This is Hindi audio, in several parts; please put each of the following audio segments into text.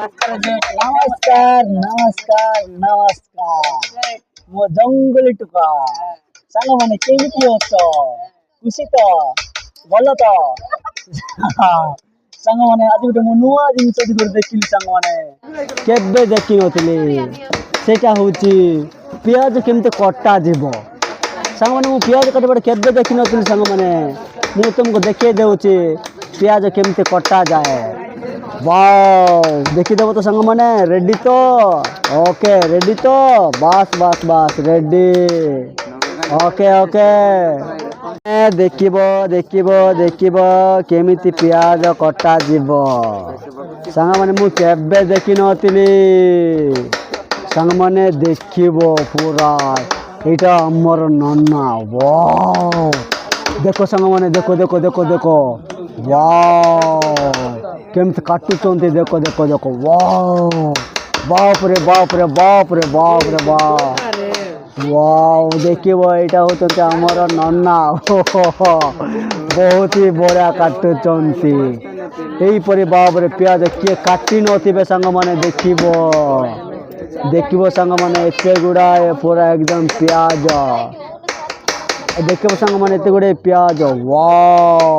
नमस्कार नमस्कार नमस्कार मो जंगली टुका सांग माने केमिति होतो खुशी तो भलो तो सांग माने आज गोटे मो नुआ जिनिस देखिली सांग माने केबे देखि नथिली सेटा होची पियाज केमिति कटा जीवो सांग माने मो पियाज कटे केबे देखि नथिली सांग माने मु तुमको देखे देउची पियाज केमिति कटा जाए वाओ देखिदेव तो सांग माने रेडी तो ओके रेडी तो बस बस बस रेडी ओके ओके देखिबो देखिबो देखिबो केमिति पियाज कटा जीवो सांग माने मु केबे देखि नथिली सांग माने देखिबो पूरा एटा हमर नन्ना वाओ देखो सांग माने देखो देखो देखो देखो वाओ केमती काटुचंती देखो देखो देखो वाओ बाप रे बाप रे बाप रे बाप रे बाप वाओ देखिबो एटा होचंती हमर नन्ना बहुत ही बड़ा काटुचंती एई परे बाप रे प्याज के काटी नथिबे संग माने देखिबो देखिबो संग माने एते गुडा पूरा एकदम प्याज देखिबो संग माने एते गुडे प्याज वाओ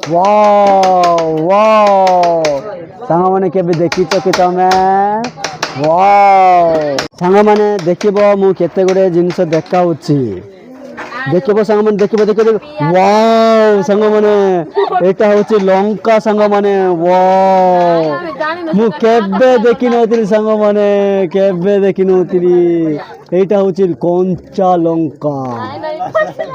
वाओ वाओ सांग माने केबे देखिछ कि तमे वाओ सांग माने देखिबो मु केते गुडे जिंस देखाउछि देखिबो सांग माने देखिबो देखिबो वाओ सांग माने एटा होछि लंका सांग माने वाओ मु केबे देखि नथिली सांग माने केबे देखि नथिली एटा होछि कंचा लंका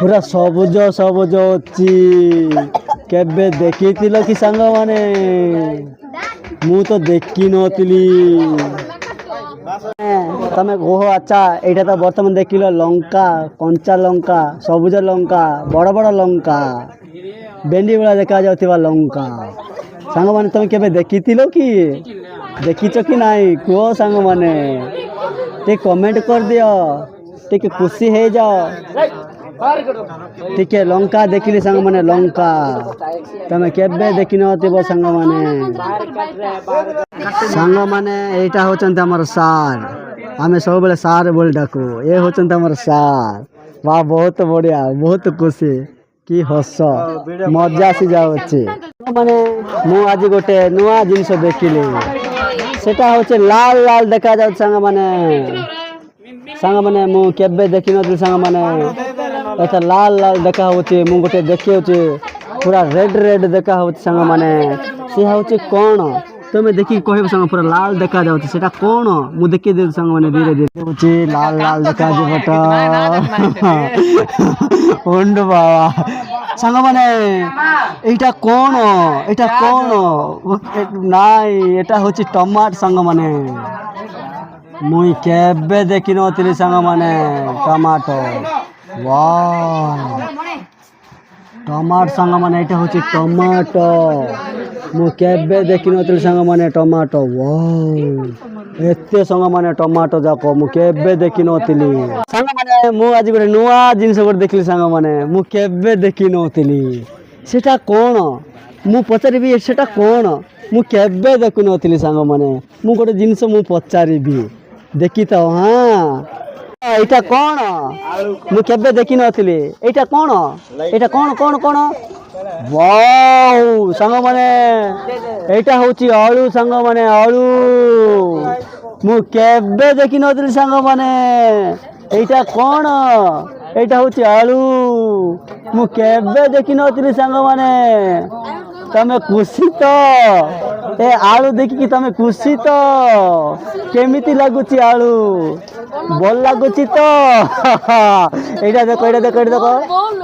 पूरा सबुज सबुज अछि केबे देखिथिल कि सांग माने मु तो देखि नथिली तमे ओहो अच्छा एटा तो वर्तमान देखिलो लंका कंचा लंका सबुज लंका बड़ बड़ लंका बेंडी वाला देखा जाउथिबा लंका सांग माने तमे केबे देखिथिलो कि देखिछ कि नाही को सांग माने ते कमेंट कर दियो टिके खुशी हे जाओ टिके लंका देखिली सांग माने लंका तमे केबे देखि नथिबो सांग माने एटा होचंत हमर सार आमे सब बेले सार बोल डाकू ए होचंत हमर सार वाह बहुत बढ़िया बहुत खुशी कि हस मजा आसी जाउछि माने मु आज गोटे नुआ जिनिस देखिली सेटा होचे लाल लाल देखा जाउ सांग माने मु केबे देखि नथिली सांग माने एटा लाल लाल देखा होचे मु गोटे देखि होचे पूरा रेड रेड देखा होचे सांग माने से होचे कोन तमे देखि कहबो संग पूरा लाल देखा जाउछि सेटा कोन मु देखि दे संग माने धीरे धीरे होछि लाल लाल देखा जेबटा ओंड बाबा संग माने एटा कोन नाइ एटा होछि टमाट संग माने मुई केबे देखि नथिली संग माने टमाटो वाह टमाट संग माने एटा होछि टमाटो मु केबे देखि नथिली संग माने टमाटो वाह एते संग माने टमाटो जाको मु केबे देखि नथिली संग माने मु आज गोटे नुआ जिनिस गोटे देखिली संग माने मु केबे देखि नथिली सेटा कोन मु पचारिबी सेटा कोन मु केबे देखि नथिली संग माने मु गोटे जिनिस मु पचारिबी देखि तो हां एटा कोन मु केबे देखि नथिली एटा कोन कोन वाओ संग माने एटा होची आलू संग माने आलू मु केबे देखि नथिली संग माने एटा कोन एटा होची आलू मु केबे देखि नथिली संग माने तमे खुशी तो ए आलू देखि कि तमे खुशी तो केमिति लागुची आलू बोल लागुची तो एटा देखो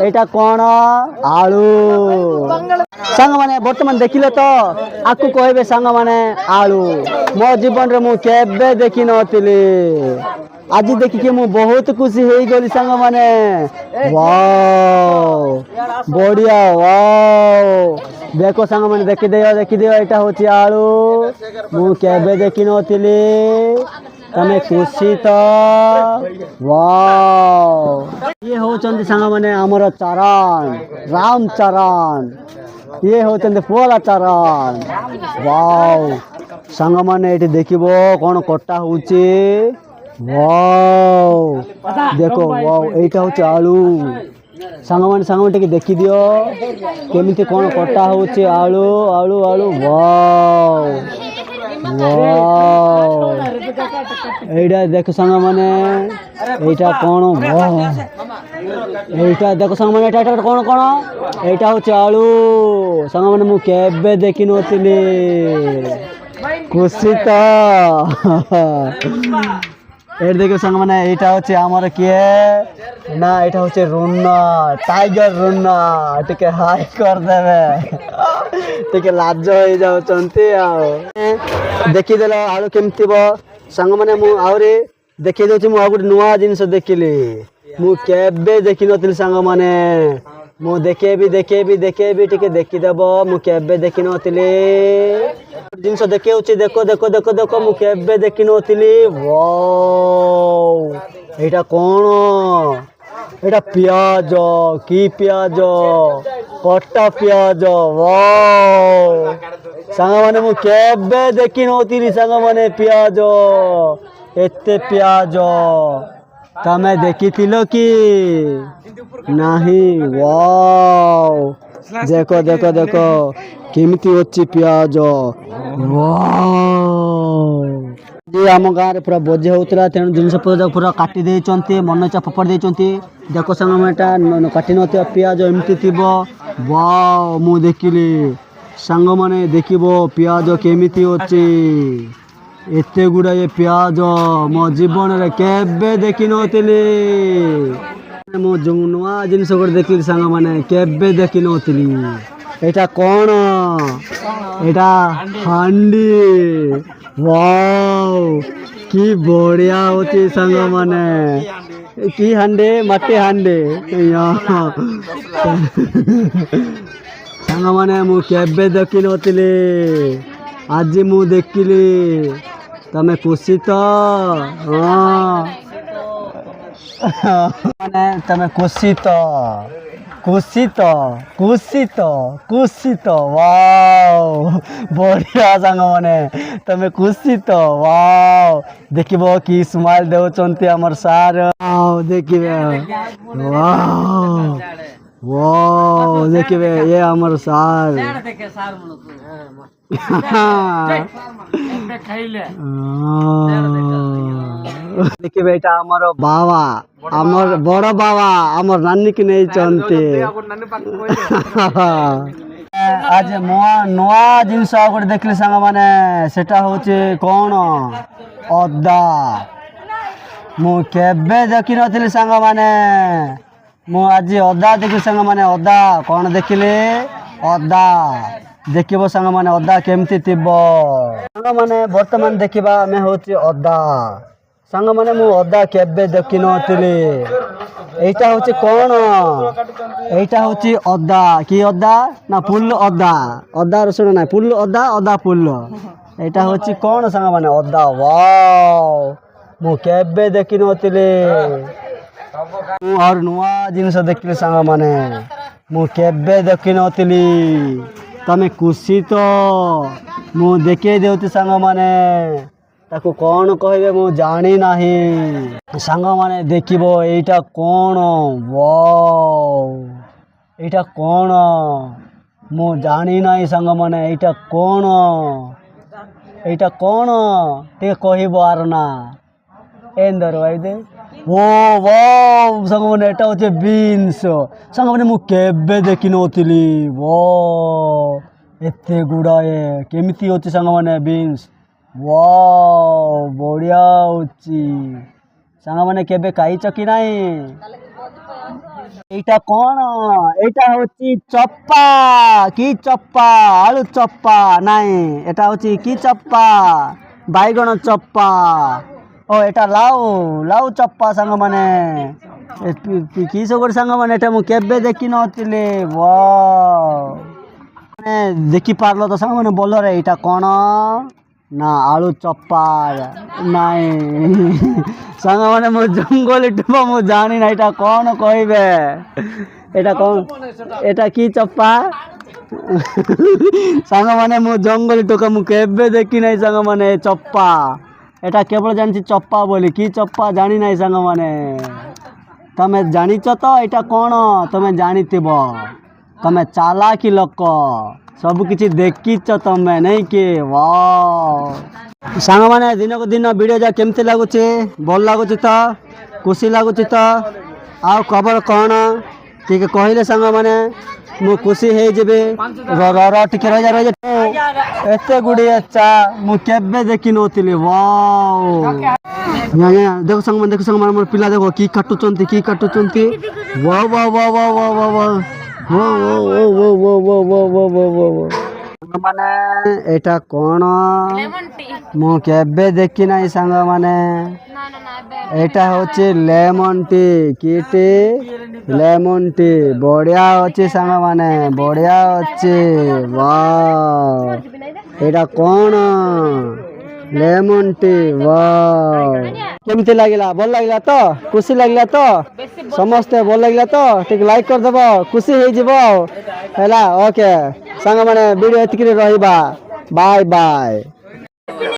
एटा कोन आलू संग माने वर्तमान देखिले तो आकु कहबे संग माने आलू मो जीवन रे मु केबे देखि नथिली आज देखि के मु बहुत खुशी हेई गली संग माने वाओ बढ़िया वाओ देखो संग माने देखि दियो एटा होची आलू मु केबे देखि नथिली तमे खुशी तो वाओ ये होचंदी संग माने हमर चरण राम चरण ये होचंदी पोला चरण वाओ ସାଙ୍ଗମାନେ ଏଠି ଦେଖିବ କ'ଣ କଟା ହଉଛି। ୱାଓ ଦେଖ ୱାଓ ଏଇଟା ହଉଛି ଆଳୁ। ସାଙ୍ଗମାନେ ଟିକେ ଦେଖିଦିଅ କେମିତି କ'ଣ କଟା ହଉଛି ଆଳୁ ଆଳୁ ଆଳୁ। ୱାଓ ୱାଓ এইটা দেখো ସାଙ୍ଗମାନେ এইটা କ'ଣ এইଟା ଦେଖ ସାଙ୍ଗମାନେ ଏଇଟା କ'ଣ କ'ଣ এইଟା ହଉଛି ଆଳୁ। ସାଙ୍ଗମାନେ ମୁଁ କେବେ ଦେଖିନଥିଲି। ଖୁସି ତ ଏଠି ଦେଖିବ ସାଙ୍ଗମାନେ ଏଇଟା ହଉଛି ଆମର କିଏ ନା ଏଇଟା ହଉଛି ରୁନା ଟାଇଗର ରୁନା। ଟିକେ ହାଇ କରିଦେବେ ଟିକେ ଲାଜ ହେଇଯାଉଛନ୍ତି। ଆଉ ଦେଖିଦେଲ ଆଳୁ କେମିତି ଥିବ ସାଙ୍ଗମାନେ। ମୁଁ ଆହୁରି ଦେଖେଇ ଦେଉଛି। ମୁଁ ଆଉ ଗୋଟେ ନୂଆ ଜିନିଷ ଦେଖିଲି ମୁଁ କେବେ ଦେଖିନଥିଲି ସାଙ୍ଗମାନେ। ମୁଁ ଦେଖେଇବି ଟିକେ ଦେଖିଦେବ। ମୁଁ କେବେ ଦେଖିନଥିଲି ଜିନିଷ ଦେଖେଉଛି। ଦେଖ ଦେଖ ଦେଖ ଦେଖ ମୁଁ କେବେ ଦେଖିନଥିଲି। ୱାଓ ଏଇଟା କ'ଣ ଏଇଟା ପିଆଜ। କି ପିଆଜ କଟା ପିଆଜ। ୱାଓ ସାଙ୍ଗମାନେ ମୁଁ କେବେ ଦେଖିନଥିଲି ସାଙ୍ଗମାନେ ପିଆଜ ଏତେ ପିଆଜ। ତମେ ଦେଖିଥିଲ କି ନାହିଁ? ୱାଓ ଦେଖ ଦେଖ ଦେଖ କେମିତି ଅଛି ପିଆଜ। ୱାଓ ଆମ ଗାଁରେ ପୁରା ଭୋଜି ହେଉଥିଲା ତେଣୁ ଜିନିଷ ପତ୍ର ପୁରା କାଟି ଦେଇଛନ୍ତି। ମନ ଇଚ୍ଛା ଫୋପାଡ଼ି ଦେଇଛନ୍ତି। ଦେଖ ସାଙ୍ଗମାନେ ଏଟା କାଟି ନଥିବା ପିଆଜ ଏମିତି ଥିବ। ୱାଓ ମୁଁ ଦେଖିଲି ସାଙ୍ଗମାନେ ଦେଖିବ ପିଆଜ କେମିତି ଅଛି। ଏତେ ଗୁଡ଼ାଏ ପିଆଜ ମୋ ଜୀବନରେ କେବେ ଦେଖିନଥିଲି। ମୁଁ ଯେଉଁ ନୂଆ ଜିନିଷ ଗୋଟେ ଦେଖିଲି ସାଙ୍ଗମାନେ କେବେ ଦେଖିନଥିଲି। ଏଇଟା କ'ଣ ଏଇଟା ହାଣ୍ଡି। ୱାଓ କି ବଢ଼ିଆ ହେଉଛି ସାଙ୍ଗମାନେ। କି ହାଣ୍ଡି ମାଟି ହାଣ୍ଡି ସାଙ୍ଗମାନେ ମୁଁ କେବେ ଦେଖିନଥିଲି ଆଜି ମୁଁ ଦେଖିଲି। ତମେ ଖୁସି ତ? ମାନେ ତମେ ଖୁସି ତ? ଖୁସି ତ? ଖୁସି ତ? ଖୁସି ତ? ୱାଓ ବଢ଼ିଆ ସାଙ୍ଗମାନେ ତମେ ଖୁସି ତ? ୱାଓ ଦେଖିବ କି ସ୍ମାଇଲ୍ ଦେଉଛନ୍ତି ଆମର ସାର୍। ଦେଖିବେ ୱାଓ ୱାଓ ଦେଖିବେ ଇଏ ଆମର ସାର୍। ଦେଖିବେ ଏଇଟା ଆମର ବାବା ଆମର ବଡ଼ ବାବା ଆମର ନାନୀକି ନେଇଛନ୍ତି। ଆଜି ନୂଆ ଜିନିଷ ଆଉ ଗୋଟେ ଦେଖିଲି ସାଙ୍ଗମାନେ। ସେଟା ହଉଛି କ'ଣ ଅଦା। ମୁଁ କେବେ ଦେଖିନଥିଲି ସାଙ୍ଗମାନେ। ମୁଁ ଆଜି ଅଦା ଦେଖିଲି ସାଙ୍ଗମାନେ। ଅଦା କ'ଣ ଦେଖିଲି? ଅଦା ଦେଖିବ ସାଙ୍ଗମାନେ ଅଦା କେମିତି ଥିବ ସାଙ୍ଗମାନେ। ବର୍ତ୍ତମାନ ଦେଖିବା ଆମେ ହଉଛି ଅଦା ସାଙ୍ଗମାନେ। ମୁଁ ଅଦା କେବେ ଦେଖିନଥିଲି। এইটা হচ্ছে কোন? এইটা হচ্ছে অদা। কি অদা না ফুল অদা? অদা রসুন না ফুল অদা অদা ফুল। এইটা হচ্ছে কোন সাଙ୍ଗମାନେ অদা। ওয়াও ମୁଁ କେବେ ଦେଖିନଥିଲି। ମୁଁ ଆଉ ନୂଆ ଜିନିଷ ଦେଖିଲି ସାଙ୍ଗମାନେ। ମୁଁ କେବେ ଦେଖିନଥିଲି। ତମେ ଖୁସି ତ? ମୁଁ ଦେଖେଇ ଦେଉଛି ସାଙ୍ଗମାନେ। ତାକୁ କ'ଣ କହିବେ ମୁଁ ଜାଣି ନାହିଁ। ସାଙ୍ଗମାନେ ଦେଖିବ ଏଇଟା କ'ଣ? ୱାଓ ଏଇଟା କ'ଣ ମୁଁ ଜାଣି ନାହିଁ ସାଙ୍ଗମାନେ। ଏଇଟା କ'ଣ? ଏଇଟା କ'ଣ ଟିକେ କହିବ ଆର ନା ଏନ୍ଦର ଭାଇଦେ। ଓ ୱାଓ ସାଙ୍ଗମାନେ ଏଇଟା ହେଉଛି ବିନ୍ସ ସାଙ୍ଗମାନେ। ମୁଁ କେବେ ଦେଖିନଥିଲି। ୱାଓ ଏତେ ଗୁଡ଼ାଏ କେମିତି ଅଛି ସାଙ୍ଗମାନେ ବିନ୍ସ। ୱାଓ ବଢ଼ିଆ ହେଉଛି ସାଙ୍ଗମାନେ। କେବେ ଖାଇଛ କି ନାହିଁ? এইটা কোন? এইটা হচ্ছে চপ্পা। কি চপ্পা? আলু চপ্পা নাই। এটা হচ্ছে কি চপ্পা? বাইগণ চপ্পা। ও এটা লাউ লাউ চপ্পা সাଙ୍ଗମାନେ। কি সগর সাଙ୍ଗମାନେ এটা ମୁଁ କେବେ ଦେଖିନଥିଲି। ୱାଓ ମାନେ ଦେଖିପାରିଲ ତ ସାଙ୍ଗମାନେ ଭଲରେ? ଏଇଟା କ'ଣ ନା ଆଳୁ ଚପ୍ପା ନାଇଁ ସାଙ୍ଗମାନେ। ମୁଁ ଜଙ୍ଗଲି ଟୁପ ମୁଁ ଜାଣିନା। ଏଇଟା କ'ଣ କହିବେ? ଏଇଟା କ'ଣ? ଏଇଟା କି ଚପ୍ପା? सांग माने मु जंगली टोका मु केबे देखी नहीं सांग माने चप्पा एटा केवल जानी चप्पा बोली कि चप्पा जानी नहीं सांग माने तमे जानिच तो एटा कौन तमे जानिथिब तमे चालाकी लोक सब किछि देखिच तमे नहीं कि वाह सांग माने दिन को दिन वीडियो जा केमती लागुचे भल लागुचे तो खुशी लागुचे तो आ खबर कौन ठीक कहले सांग माने मु खुशी हे जेबे टिके रह जा एते गुडी अच्छा मु केबे देखि नथिले वाओ देखो संग मन मोर पिला देखो की काटुचंती वाह वाह वाह वाह वाह वाह वाह माने एटा कोन मु केबे देखि नाही संग माने एटा होचे लेमन टी कीटी लेमन टी बढ़िया अच्छे सांग माने बढ़िया अच्छे वाह एटा कौन लेमन टी वाह केमती लागला भल लागला तो खुशी लागला तो समस्ते भल लागला तो ठीक लाइक कर देबो खुशी हे जिवो हैला ओके सांग माने वीडियो एतिकरे रहिबा बाय बाय।